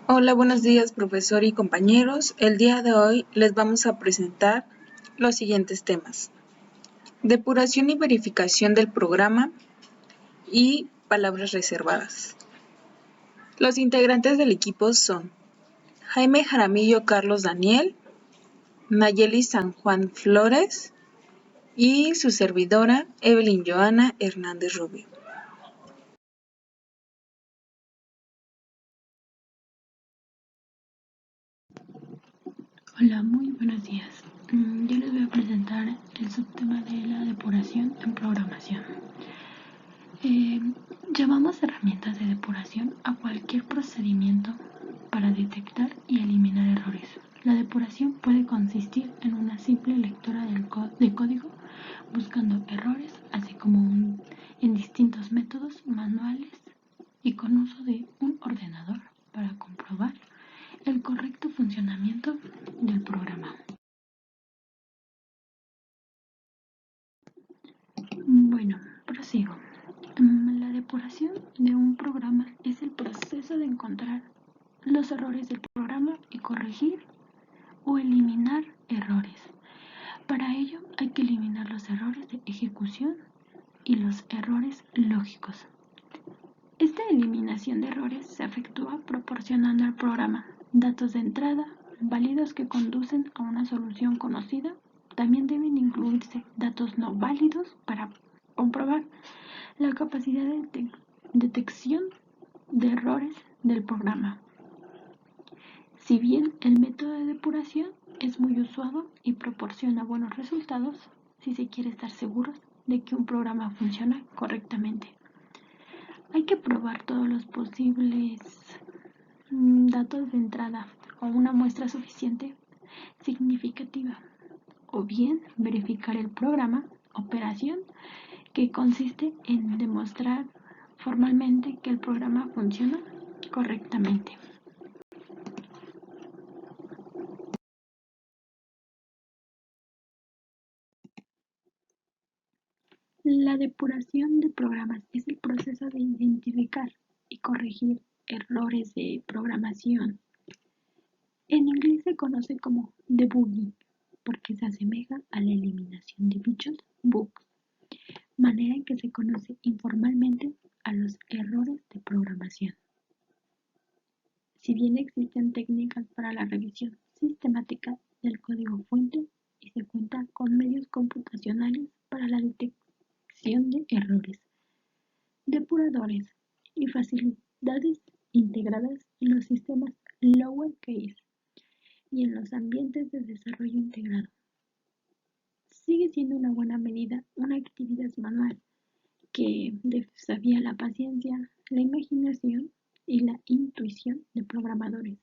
Hola, buenos días, profesor y compañeros. El día de hoy les vamos a presentar los siguientes temas: depuración y verificación del programa y palabras reservadas. Los integrantes del equipo son Jaime Jaramillo Carlos Daniel, Nayeli San Juan Flores y su servidora Evelyn Joana Hernández Rubio. Hola, muy buenos días. Yo les voy a presentar el subtema de la depuración en programación. Llamamos herramientas de depuración a cualquier procedimiento para detectar y eliminar errores. La depuración puede consistir en una simple lectura de código buscando errores, así como en distintos métodos manuales y con uso de un ordenador para comprobar el correcto funcionamiento del programa. Bueno, prosigo. La depuración de un programa es el proceso de encontrar los errores del programa y corregir o eliminar errores. Para ello hay que eliminar los errores de ejecución y los errores lógicos. Esta eliminación de errores se efectúa proporcionando al programa datos de entrada válidos que conducen a una solución conocida. También deben incluirse datos no válidos para comprobar la capacidad de detección de errores del programa. Si bien el método de depuración es muy usado y proporciona buenos resultados, si se quiere estar seguros de que un programa funciona correctamente, hay que probar todos los posibles datos de entrada o una muestra suficiente significativa, o bien verificar el programa operación, que consiste en demostrar formalmente que el programa funciona correctamente. La depuración de programas es el proceso de identificar y corregir errores de programación. En inglés se conoce como debugging porque se asemeja a la eliminación de dichos bugs, manera en que se conoce informalmente a los errores de programación. Si bien existen técnicas para la revisión sistemática del código fuente y se cuenta con medios computacionales para la detección de errores, depuradores y facilidades integradas en los sistemas lowercase y en los ambientes de desarrollo integrado, sigue siendo una buena medida una actividad manual que desafía la paciencia, la imaginación y la intuición de programadores.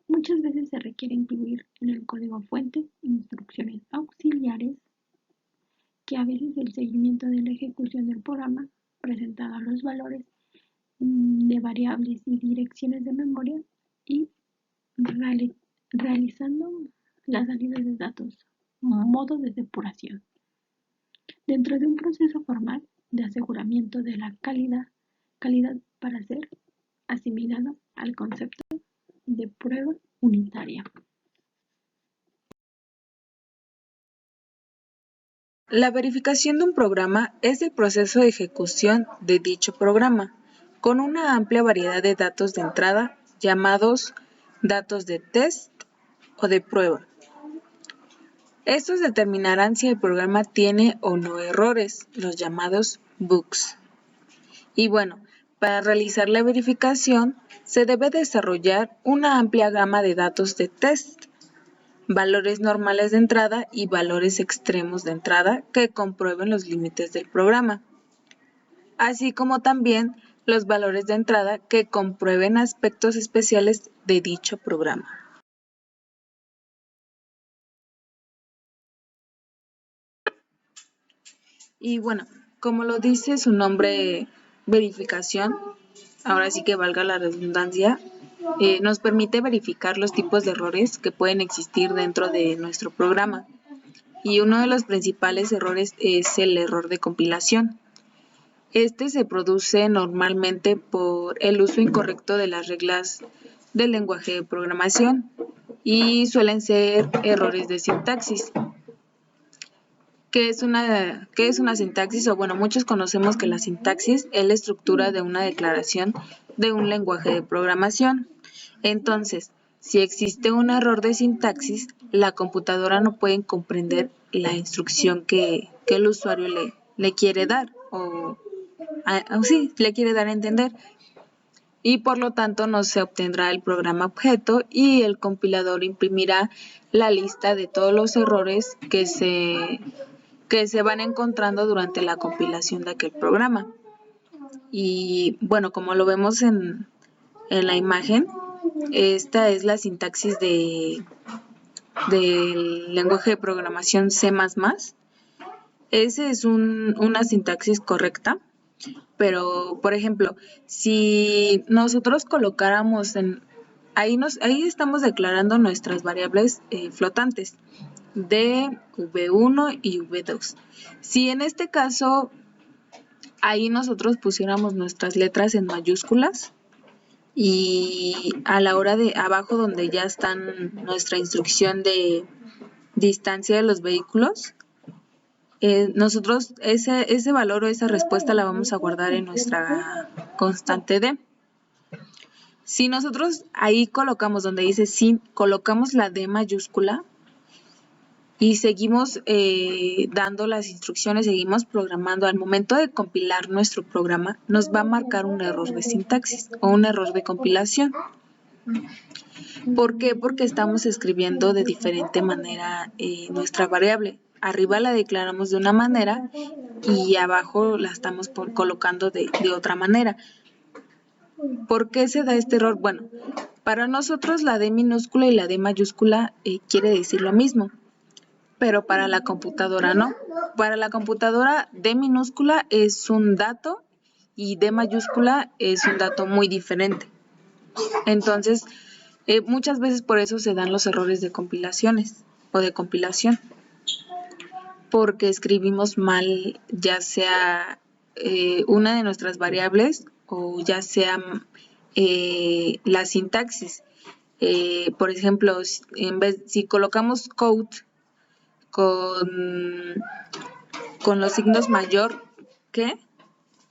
Muchas veces se requiere incluir en el código fuente instrucciones auxiliares que a veces el seguimiento de la ejecución del programa, presentando los valores de variables y direcciones de memoria y realizando las salidas de datos, modo de depuración. Dentro de un proceso formal de aseguramiento de la calidad para ser asimilado al concepto de prueba unitaria. La verificación de un programa es el proceso de ejecución de dicho programa, con una amplia variedad de datos de entrada llamados datos de test o de prueba. Estos determinarán si el programa tiene o no errores, los llamados bugs. Y bueno, para realizar la verificación se debe desarrollar una amplia gama de datos de test, valores normales de entrada y valores extremos de entrada que comprueben los límites del programa, así como también los valores de entrada que comprueben aspectos especiales de dicho programa. Y bueno, como lo dice su nombre, verificación, ahora sí que valga la redundancia, nos permite verificar los tipos de errores que pueden existir dentro de nuestro programa. Y uno de los principales errores es el error de compilación. Este se produce normalmente por el uso incorrecto de las reglas del lenguaje de programación y suelen ser errores de sintaxis. ¿Qué es una sintaxis? O bueno, muchos conocemos que la sintaxis es la estructura de una declaración de un lenguaje de programación. Entonces, si existe un error de sintaxis, la computadora no puede comprender la instrucción que el usuario le quiere dar o sí, le quiere dar a entender. Y por lo tanto no se obtendrá el programa objeto y el compilador imprimirá la lista de todos los errores que se van encontrando durante la compilación de aquel programa. Y bueno, como lo vemos en la imagen, esta es la sintaxis del lenguaje de programación C++. Esa es una sintaxis correcta, pero por ejemplo, si nosotros colocáramos ahí estamos declarando nuestras variables flotantes de V1 y V2. Si en este caso ahí nosotros pusiéramos nuestras letras en mayúsculas y a la hora de abajo donde ya están nuestra instrucción de distancia de los vehículos, nosotros ese valor o esa respuesta la vamos a guardar en nuestra constante D. Si nosotros ahí colocamos donde dice sin, colocamos la D mayúscula y seguimos dando las instrucciones, seguimos programando, al momento de compilar nuestro programa nos va a marcar un error de sintaxis o un error de compilación. ¿Por qué? Porque estamos escribiendo de diferente manera nuestra variable. Arriba la declaramos de una manera y abajo la estamos colocando de otra manera. ¿Por qué se da este error? Bueno, para nosotros la D minúscula y la D mayúscula quiere decir lo mismo, pero para la computadora no. Para la computadora D minúscula es un dato y D mayúscula es un dato muy diferente. Entonces, muchas veces por eso se dan los errores de compilaciones o de compilación, porque escribimos mal ya sea una de nuestras variables o ya sea la sintaxis. Por ejemplo, si colocamos code con los signos mayor que,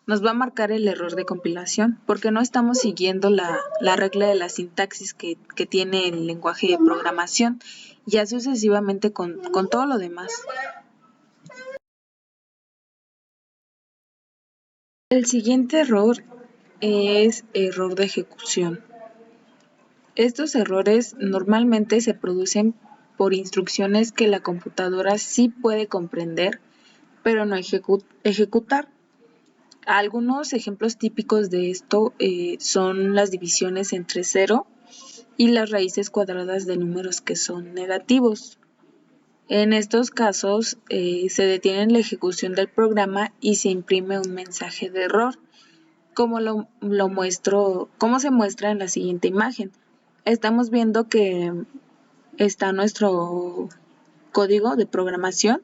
nos va a marcar el error de compilación porque no estamos siguiendo la regla de la sintaxis que tiene el lenguaje de programación y así sucesivamente con todo lo demás. El siguiente error es error de ejecución. Estos errores normalmente se producen por instrucciones que la computadora sí puede comprender, pero no ejecutar. Algunos ejemplos típicos de esto son las divisiones entre 0 y las raíces cuadradas de números que son negativos. En estos casos se detiene la ejecución del programa y se imprime un mensaje de error, como se muestra en la siguiente imagen. Estamos viendo que está nuestro código de programación.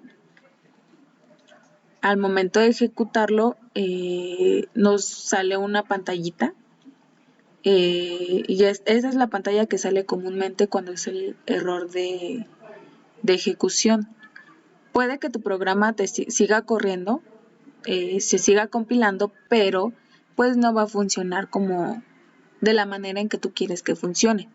Al momento de ejecutarlo nos sale una pantallita y esa es la pantalla que sale comúnmente cuando es el error de ejecución. Puede que tu programa siga corriendo, se siga compilando, pero pues no va a funcionar como de la manera en que tú quieres que funcione.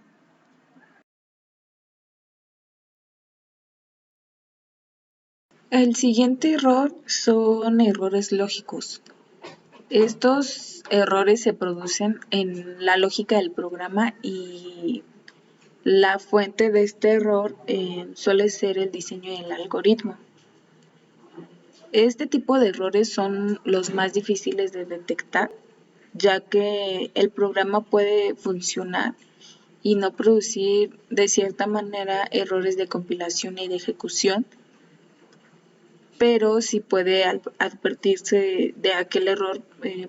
El siguiente error son errores lógicos. Estos errores se producen en la lógica del programa y la fuente de este error suele ser el diseño del algoritmo. Este tipo de errores son los más difíciles de detectar, ya que el programa puede funcionar y no producir de cierta manera errores de compilación y de ejecución, pero sí puede advertirse de aquel error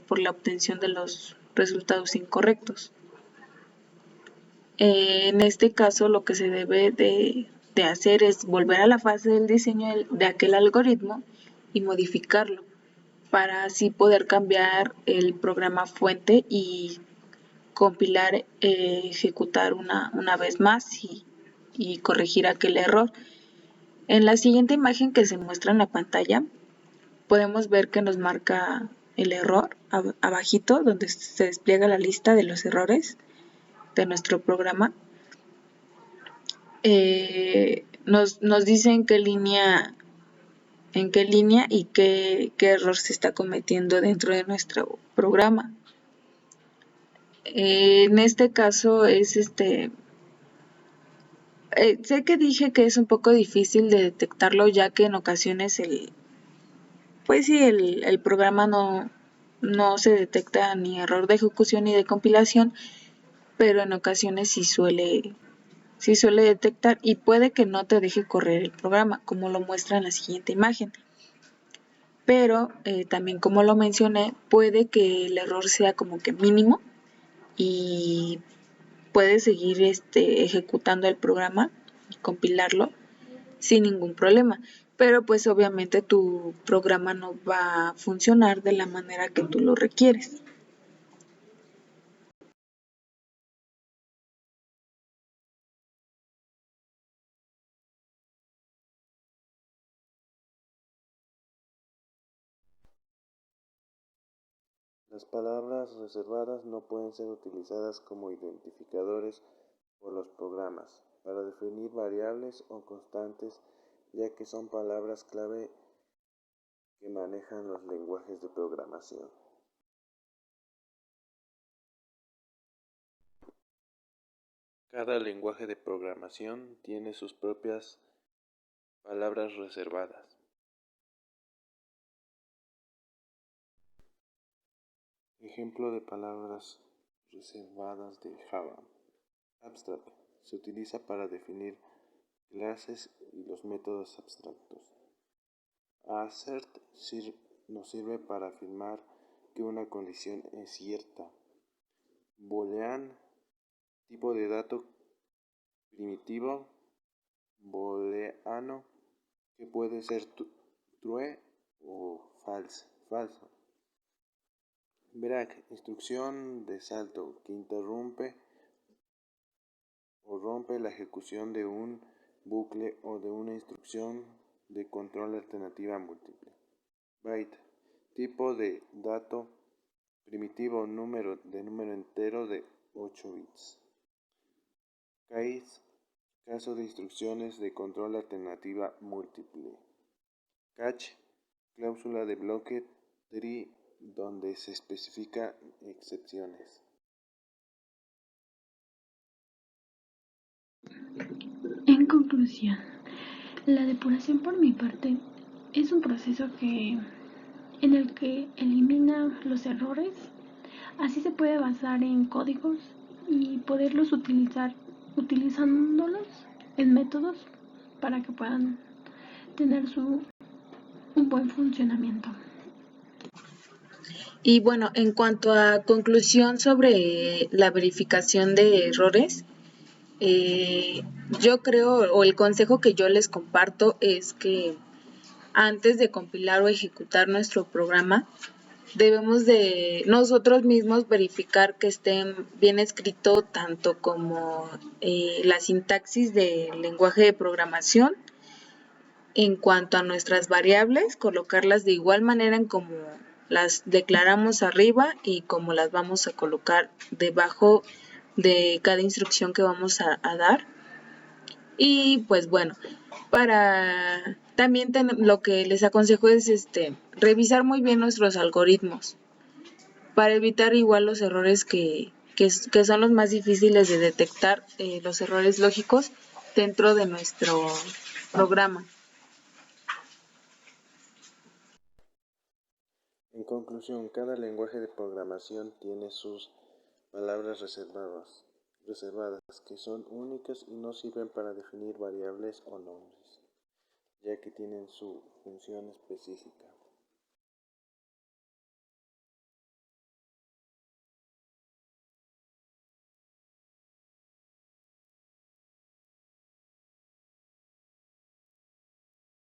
por la obtención de los resultados incorrectos. En este caso lo que se debe de hacer es volver a la fase del diseño de aquel algoritmo y modificarlo para así poder cambiar el programa fuente y compilar, ejecutar una vez más y corregir aquel error. En la siguiente imagen que se muestra en la pantalla, podemos ver que nos marca el error abajito, donde se despliega la lista de los errores de nuestro programa. Nos dice en qué línea y qué error se está cometiendo dentro de nuestro programa. En este caso es sé que dije que es un poco difícil de detectarlo, ya que en ocasiones el programa no se detecta ni error de ejecución ni de compilación, pero en ocasiones sí suele detectar y puede que no te deje correr el programa, como lo muestra en la siguiente imagen. Pero también, como lo mencioné, puede que el error sea como que mínimo y puedes seguir ejecutando el programa y compilarlo sin ningún problema. Pero pues obviamente tu programa no va a funcionar de la manera que tú lo requieres. Las palabras reservadas no pueden ser utilizadas como identificadores por los programas para definir variables o constantes, ya que son palabras clave que manejan los lenguajes de programación. Cada lenguaje de programación tiene sus propias palabras reservadas. Ejemplo de palabras reservadas de Java. Abstract se utiliza para definir clases y los métodos abstractos. Assert nos sirve para afirmar que una condición es cierta. Boolean, tipo de dato primitivo booleano que puede ser true o falso. Break, instrucción de salto que interrumpe o rompe la ejecución de un bucle o de una instrucción de control alternativa múltiple. Byte, tipo de dato primitivo número entero de 8 bits. Case, caso de instrucciones de control alternativa múltiple. Catch, cláusula de bloque tree donde se especifican excepciones. En conclusión, la depuración por mi parte es un proceso en el que elimina los errores. Así se puede basar en códigos y poderlos utilizar utilizándolos en métodos para que puedan tener un buen funcionamiento. Y bueno, en cuanto a conclusión sobre la verificación de errores, yo creo, o el consejo que yo les comparto es que antes de compilar o ejecutar nuestro programa, debemos de nosotros mismos verificar que estén bien escrito tanto como la sintaxis del lenguaje de programación. En cuanto a nuestras variables, colocarlas de igual manera en como las declaramos arriba y como las vamos a colocar debajo de cada instrucción que vamos a dar. Y pues bueno, para también lo que les aconsejo es revisar muy bien nuestros algoritmos para evitar igual los errores que son los más difíciles de detectar, los errores lógicos dentro de nuestro programa. En conclusión, cada lenguaje de programación tiene sus palabras reservadas que son únicas y no sirven para definir variables o nombres, ya que tienen su función específica.